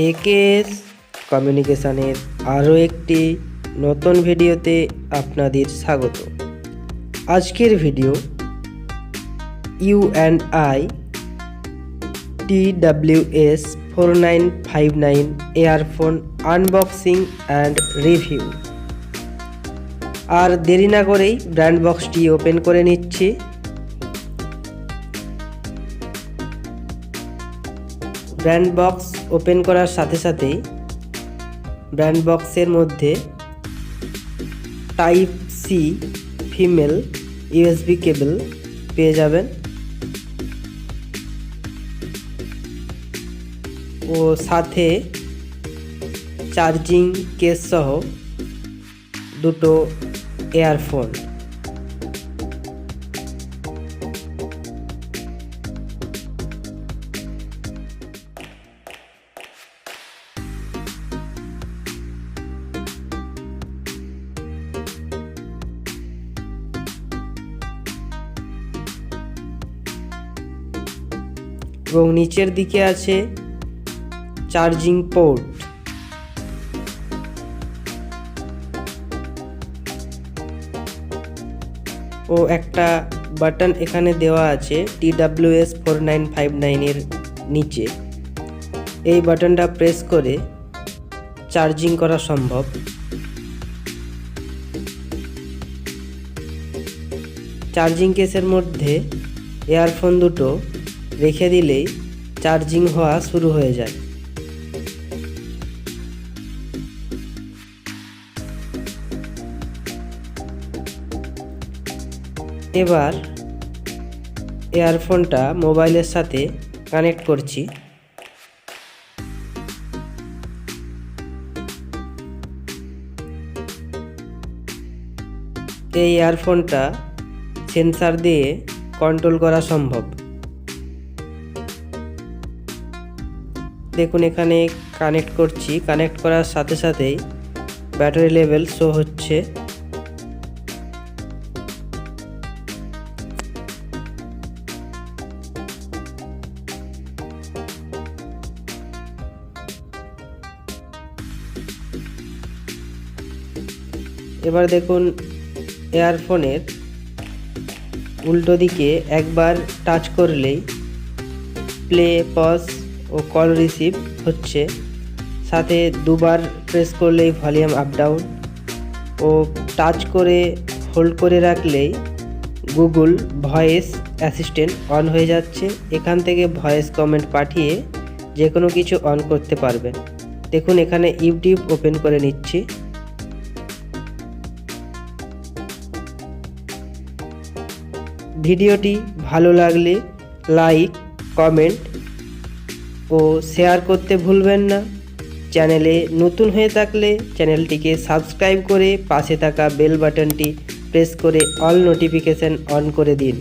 AKS কমিউনিকেশনের আরও একটি নতুন ভিডিওতে আপনাদের স্বাগত। আজকের video U&i TWS 4959 earphone unboxing and review. আর দেরি না করেই ব্র্যান্ড বক্সটি ওপেন করে নিচ্ছি। ব্র্যান্ড বক্স ওপেন করার সাথে সাথেই ব্র্যান্ড বক্সের মধ্যে টাইপ সি ফিমেল USB কেবল পেয়ে যাবেন ও সাথে চার্জিং কেস সহ দুটো এয়ারফোন। এবং নিচের দিকে আছে চার্জিং পোর্ট। ও একটা বাটন এখানে দেওয়া আছে TWS 4959 এর নিচে। এই বাটনটা প্রেস করে চার্জিং করা সম্ভব। চার্জিং কেসের মধ্যে এয়ারফোন দুটো রেখে দিলেই চার্জিং হওয়া শুরু হয়ে যায়। এবার এয়ারফোনটা মোবাইলের সাথে কানেক্ট করছি। এই এয়ারফোনটা সেন্সর দিয়ে কন্ট্রোল করা সম্ভব। দেখুন এখানে কানেক্ট করছি, কানেক্ট করার সাথে সাথেই ব্যাটারি লেভেল শো হচ্ছে। এবার দেখুন এয়ারফোনের উল্টো দিকে একবার টাচ করলেই প্লে, পজ ও কল রিসিভ হচ্ছে। সাথে দুবার প্রেস করলেই ভলিউম আপ ডাউন ও টাচ করে হোল্ড করে রাখলেই গুগল ভয়েস অ্যাসিস্ট্যান্ট অন হয়ে যাচ্ছে। এখান থেকে ভয়েস কমেন্ট পাঠিয়ে যে কোনো কিছু অন করতে পারবেন। দেখুন এখানে ইউটিউব ওপেন করে নিচ্ছি। ভিডিওটি ভালো লাগলে লাইক, কমেন্ট ও শেয়ার করতে ভুলবেন না। চ্যানেলে নতুন হয়ে থাকলে চ্যানেলটিকে সাবস্ক্রাইব করে পাশে থাকা বেল বাটনটি প্রেস করে অল নোটিফিকেশন অন করে দিন।